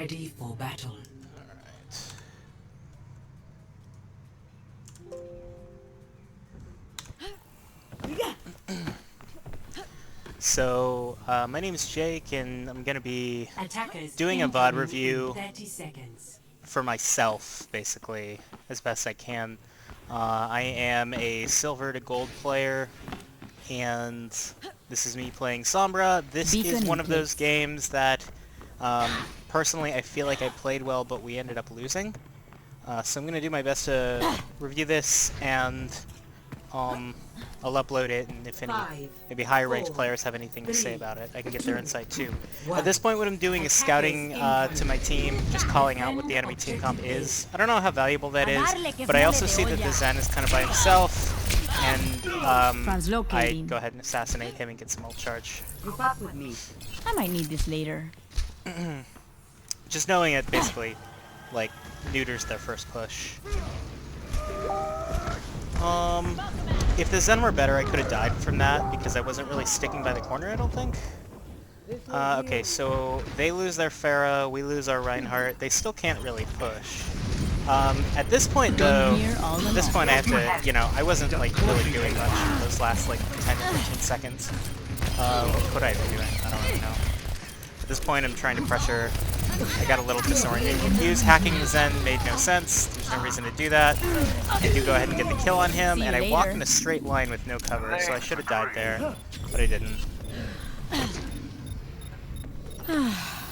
Ready for battle. So, my name is Jake, and I'm gonna be Attackers doing a VOD review 30 seconds. for myself, basically, as best I can. I am a silver to gold player, and this is me playing Sombra. This is one of those games that, personally, I feel like I played well, but we ended up losing. So I'm gonna do my best to review this, and I'll upload it, and if any maybe higher ranked players have anything to say about it, I can get their insight too. At this point, what I'm doing is scouting to my team, just calling out what the enemy team comp is. I don't know how valuable that is, but I also see that the Zen is kind of by himself, and I go ahead and assassinate him and get some ult charge. Group up with me. I might need this later. Just knowing it basically, like, neuters their first push. If the Zen were better, I could have died from that, because I wasn't really sticking by the corner, I don't think. Okay, so they lose their Pharah, we lose our Reinhardt. They still can't really push. At this point, though, I have to, you know, I wasn't, like, really doing much in those last, like, 10 or 15 seconds. What could I be doing? I don't really know. At this point, I'm trying to pressure. I got a little disoriented confused. Hacking the Zen made no sense. There's no reason to do that. I do go ahead and get the kill on him, and I walk in a straight line with no cover, so I should have died there, but I didn't.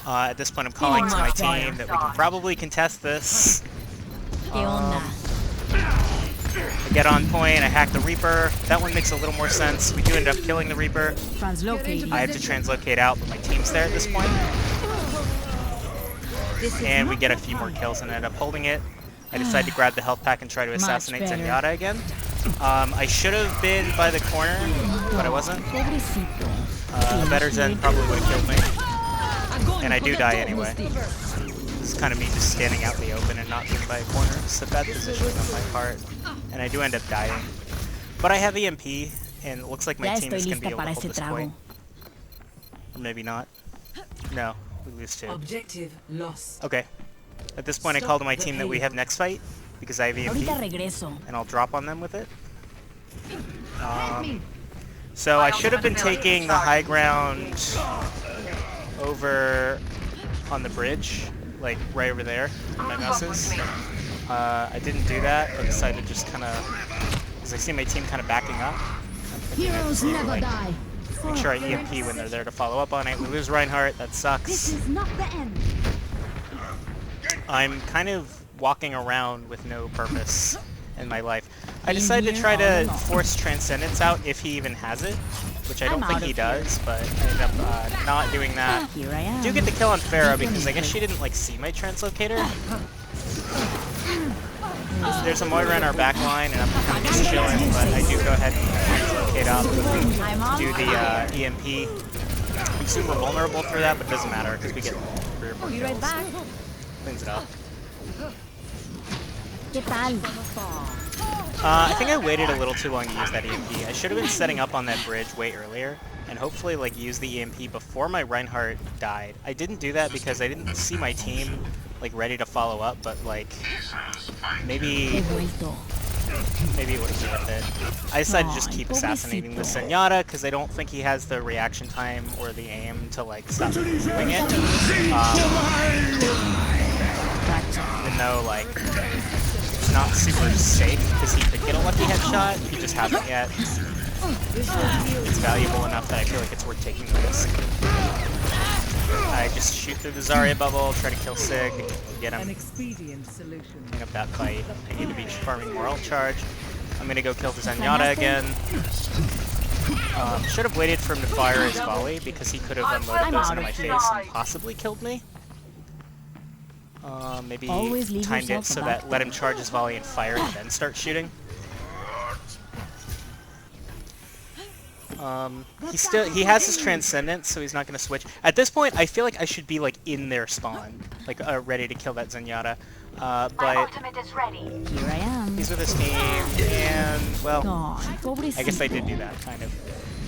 At this point, I'm calling to my team that we can probably contest this. I get on point, I hack the Reaper. That one makes a little more sense. We do end up killing the Reaper. I have to translocate out, but my team's there at this point. And we get a few more kills and end up holding it. I decide to grab the health pack and try to assassinate Zenyatta again. I should have been by the corner, but I wasn't. A better Zen probably would have killed me. And I do die anyway. This is kind of me just standing out in the open and not being by a corner. It's a bad positioning on my part. And I do end up dying. But I have EMP, and it looks like my team is going to be able to hold this point. Or maybe not. No. We lose 2. Objective lost. Okay. At this point, I call to my team that we have next fight, because I have EMP, and I'll drop on them with it. So I should have been taking the high ground over on the bridge, like right over there, where my mouse is. I didn't do that. I decided to just kind of, because I see my team kind of backing up. Heroes never die. Make sure I EMP when they're there to follow up on it. We lose Reinhardt, that sucks. This is not the end. I'm kind of walking around with no purpose in my life. I decided to try to force Transcendence out if he even has it, which I don't think he does, but I ended up not doing that. Here I am. I do get the kill on Pharah because I guess she didn't like see my translocator. There's a Moira in our back line, and I'm kind of just chilling, but I do go ahead and translocate up, do the EMP. I'm super vulnerable for that, but it doesn't matter because we get 3 or 4 kills. Cleans it up. I think I waited a little too long to use that EMP. I should have been setting up on that bridge way earlier, and hopefully like use the EMP before my Reinhardt died. I didn't do that because I didn't see my team like ready to follow up, but like maybe it would have been worth it. I decided to just keep assassinating the Zenyatta because I don't think he has the reaction time or the aim to like stop doing it. Even though like it's not super safe because he could get a lucky headshot, he just hasn't yet. It's valuable enough that I feel like it's worth taking the risk. I just shoot through the Zarya bubble, try to kill Sig, get him. Clean up that fight. I need to be farming more ult charge. I'm gonna go kill the Zenyatta again. Should have waited for him to fire his volley because he could have unloaded those into my face and possibly killed me. Maybe timed it so that let him charge his volley and fire and then start shooting. He has his Transcendence, so he's not gonna switch. At this point, I feel like I should be like in their spawn, like ready to kill that Zenyatta. But here I am. He's with his team, and well, I guess I did do that kind of.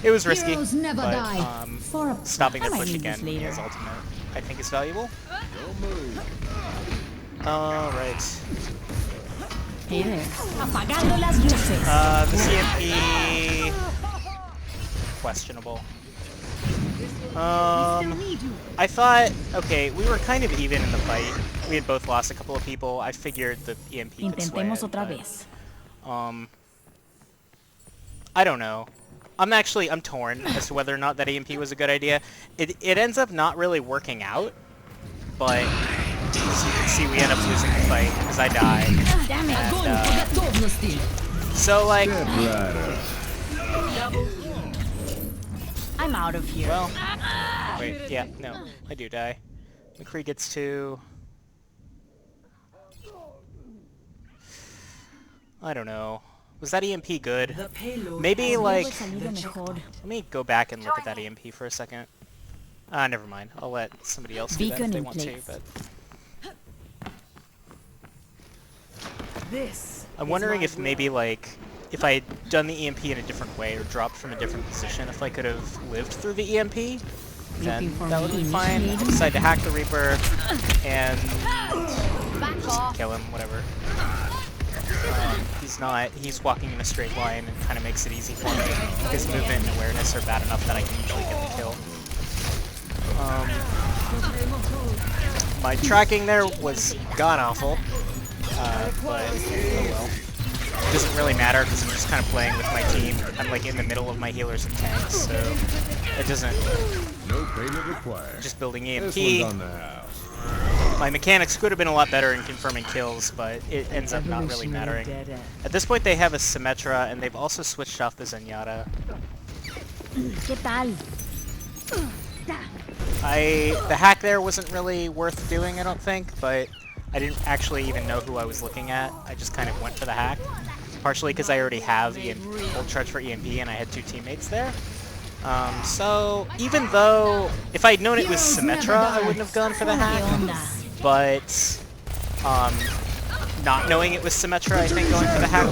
It was risky, but stopping their push again is ultimate. I think is valuable. Alright. Hey there. Apagando las luces. The CMP... questionable. I thought, okay, we were kind of even in the fight. We had both lost a couple of people. I figured the EMP could sway Intentemos it, otra but, vez. I don't know. I'm torn as to whether or not that EMP was a good idea. It ends up not really working out, but as you can see, we end up losing the fight because I die. Damn it. And, so like, I'm out of here. well, wait, yeah, no, I do die. McCree gets 2. I don't know. Was that EMP good? The payload Maybe has like, reached the checkpoint. let me go back and look at that EMP for a second. Never mind. I'll let somebody else do that if Beacon they in want to, place. but This I'm is wondering my if maybe like, if I had done the EMP in a different way or dropped from a different position, if I could have lived through the EMP, then for that would me be fine. I decided to hack the Reaper and just kill him, whatever. He's walking in a straight line and kind of makes it easy for me. His movement and awareness are bad enough that I can usually get the kill. My tracking there was god-awful, but oh well. It doesn't really matter because I'm just kind of playing with my team. I'm like in the middle of my healers and tanks, so it doesn't... No payment required. Just building This EMP. one's on the house. My mechanics could have been a lot better in confirming kills, but it ends up not really mattering. At this point they have a Symmetra, and they've also switched off the Zenyatta. ¿Qué tal? The hack there wasn't really worth doing, I don't think, but I didn't actually even know who I was looking at. I just kind of went for the hack. Partially because I already have full charge for EMP and I had 2 teammates there. So even though, if I had known it was Symmetra, I wouldn't have gone for the hack. But not knowing it was Symmetra, I think going for the hack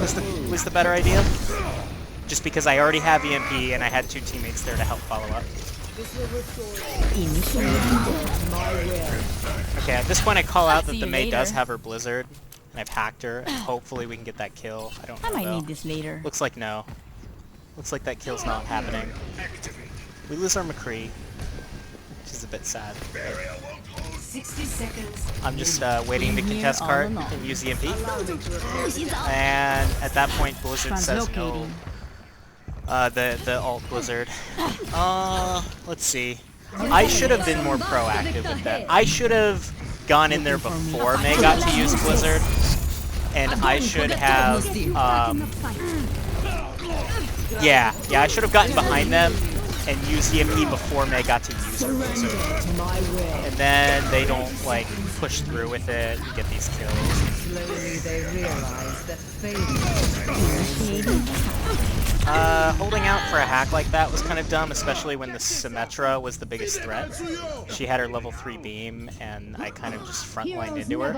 was the better idea. Just because I already have EMP and I had 2 teammates there to help follow up. Okay, at this point I call out that the Mei does have her Blizzard, and I've hacked her, and hopefully we can get that kill. I don't know I might though. need this later. Looks like no. Looks like that kill's not happening. We lose our McCree, which is a bit sad. 60 seconds. I'm just waiting to contest cart and use EMP. And at that point Blizzard says no. The alt Blizzard. Let's see. I should have been more proactive with that. I should have gone in there before Mei got to use Blizzard, and I should have, yeah, I should have gotten behind them and used EMP before Mei got to use her Blizzard. And then they don't, like, push through with it and get these kills. Slowly they realize that Holding out for a hack like that was kind of dumb, especially when the Symmetra was the biggest threat. She had her level 3 beam, and I kind of just frontlined into her.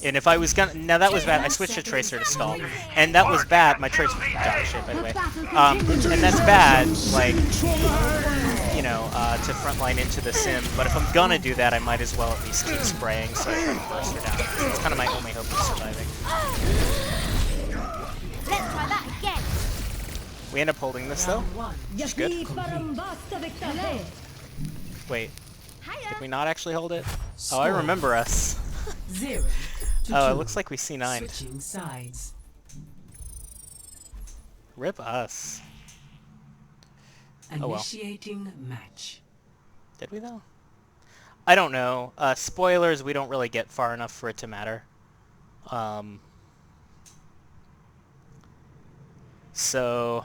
And if I was gonna... Now that was bad. I switched to Tracer to stall. And that was bad. My Tracer... Dog shit, by the way. And that's bad, like, you know, to frontline into the Sim. But if I'm gonna do that, I might as well at least keep spraying so I try to burst her down. It's kind of my only hope of surviving. Let's try that again. We end up holding this though, which is good. Wait, did we not actually hold it? Oh, I remember us. 0 to Oh, it 2. looks like we C9'd. Switching sides. Rip us. Oh well. Initiating match. Did we though? I don't know. Spoilers, we don't really get far enough for it to matter. So,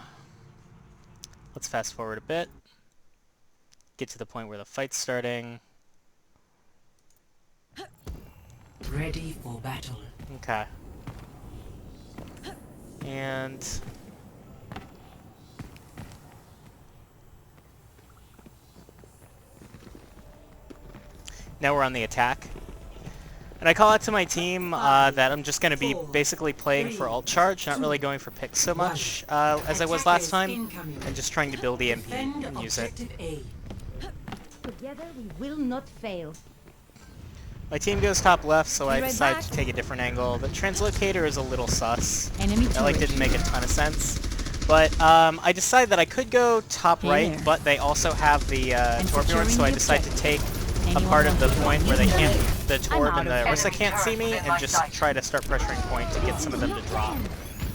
let's fast forward a bit. Get to the point where the fight's starting. Ready for battle. Okay. And... now we're on the attack. And I call out to my team that I'm just going to be basically playing for alt charge, not really going for picks so much as I was last time, and just trying to build EMP Defend and use it. objective A. Together we will not fail. My team goes top left, so I Be right decide back. to take a different angle. The translocator is a little sus. Enemy That like turret. didn't make a ton of sense. But I decided that I could go top Hey right, there. but they also have the Torpedo, securing so I the decide to take a Anyone part of the want to point join where they me? can't, the Torb out and the of Orisa can't see me, and just try to start pressuring point to get some of them to drop.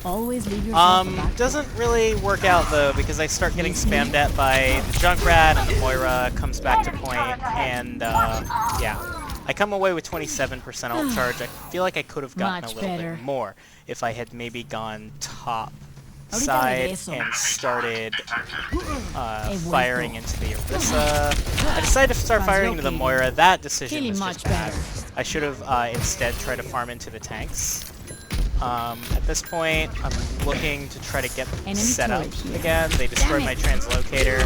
Always leave yourself a back. Doesn't really work out though, because I start getting spammed at by the Junkrat, and the Moira comes back to point, and yeah. I come away with 27% ult charge. I feel like I could have gotten Much a little better. bit more if I had maybe gone top Ahorita side regreso. and started He firing vuelto. into the Orisa. I decided to start firing into the Translocating. Moira. That decision Feeling was much just bad. better. I should have instead tried to farm into the tanks. At this point, I'm looking to try to get Enemy set up turret here. again. They destroyed Damn my it. translocator,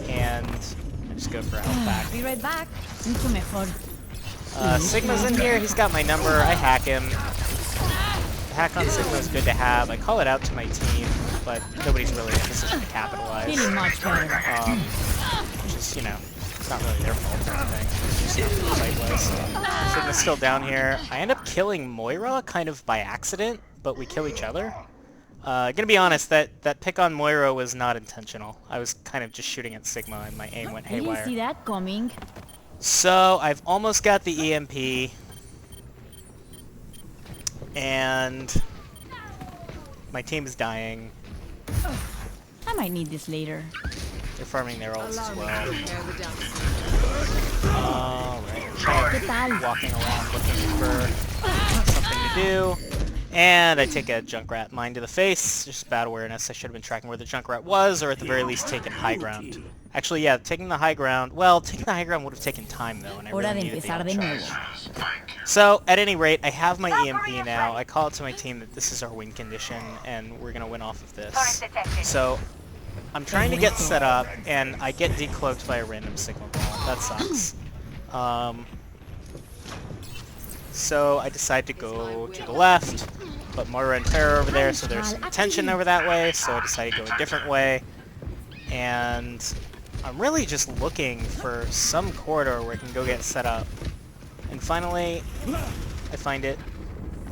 and I just go for a health pack. Be right back. Mucho mejor. Sigma's in here. He's got my number. I hack him. The hack on Sigma is good to have. I call it out to my team, but nobody's really in a position to capitalize. Feeling much better. Which is, you know, it's not really their fault or anything. It's just not the fight was. Sigma's still down here. I end up killing Moira kind of by accident, but we kill each other. Gonna be honest, that pick on Moira was not intentional. I was kind of just shooting at Sigma and my aim went Didn't haywire. see that coming. So, I've almost got the EMP. And my team is dying. I might need this later. They're farming their ults as well. Alright, ¿Qué tal? walking around looking for something to do. And I take a Junkrat mine to the face. Just bad awareness. I should have been tracking where the Junkrat was, or at the very least taken high ground. Actually, yeah, taking the high ground. Well, taking the high ground would have taken time, though, and I Hora really de needed the empezar ult de charge. nuevo. So, at any rate, I have my EMP now. I call it to my team that this is our win condition, and we're going to win off of this. So, I'm trying to get set up, and I get decloaked by a random signal ball. That sucks. So, I decide to go to the left, but Moira and Terra over there, so there's some tension over that way, so I decide to go a different way. And I'm really just looking for some corridor where I can go get set up. And finally, I find it.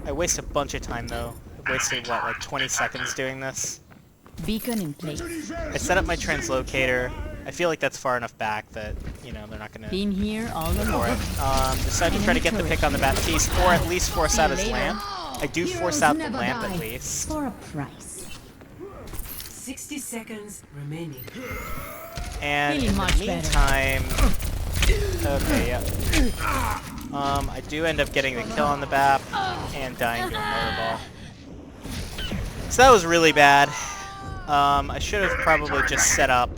I waste a bunch of time though. I've wasted, what, like 20 seconds doing this? Beacon in place. I set up my translocator. I feel like that's far enough back that, you know, they're not gonna Been here all for along. it. Decide to try to get the pick on the Baptiste, or at least force out his lamp. I do force out the lamp at least. For a price. 60 seconds remaining. And Feeling in the much better. meantime... Okay, yeah. I do end up getting the kill on the BAP, and dying to a motor ball. So that was really bad. I should have probably just set up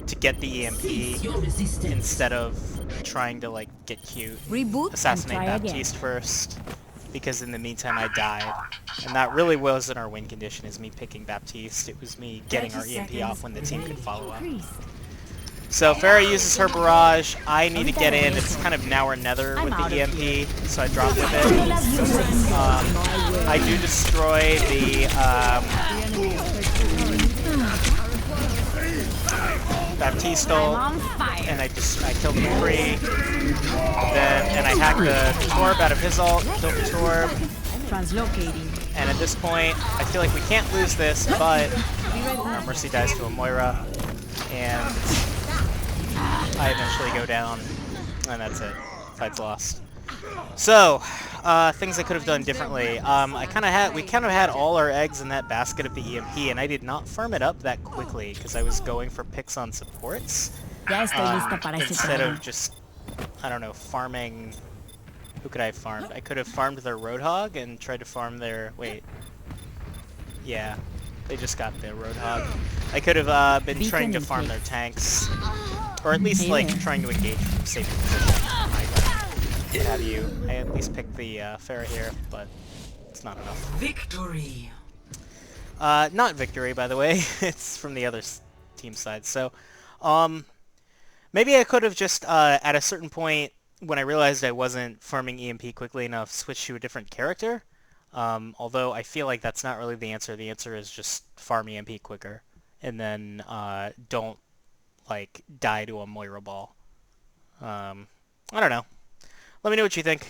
to get the EMP Your resistance. instead of trying to, like, get cute. Reboot Assassinate and try again. Baptiste first, because in the meantime I died. And that really wasn't our win condition, is me picking Baptiste. It was me getting our 30 EMP off when the team could seconds follow up. Increased. So Farah uses her barrage. I need to get in. It's kind of now or never with I'm out the of EMP, so I drop with it. Las luces. I do destroy the Baptiste I'm ult, on fire. and I kill the McCree. And I hack the Torb out of his ult, kill the Torb. Translocating. And at this point, I feel like we can't lose this, but our Mercy dies to a Moira, and I eventually go down, and that's it. Fight's lost. So, things I could have done differently. We kind of had all our eggs in that basket of the EMP, and I did not farm it up that quickly because I was going for picks on supports Ya estoy lista para ese instead trago. of just, I don't know, farming. Who could I have farmed? I could have farmed their Roadhog and tried to farm their... Wait. Yeah. They just got the Roadhog. I could have been Beacon trying to in farm place. their tanks. Or at least, like, Yeah. trying to engage from safe position. What have you. I at least picked the Farah here, but it's not enough. Victory. Not victory, by the way. It's from the other team side. So, maybe I could have just, at a certain point, when I realized I wasn't farming EMP quickly enough, switched to a different character. Although I feel like that's not really the answer. The answer is just farm EMP quicker. And then don't, like, die to a Moira ball. I don't know. Let me know what you think.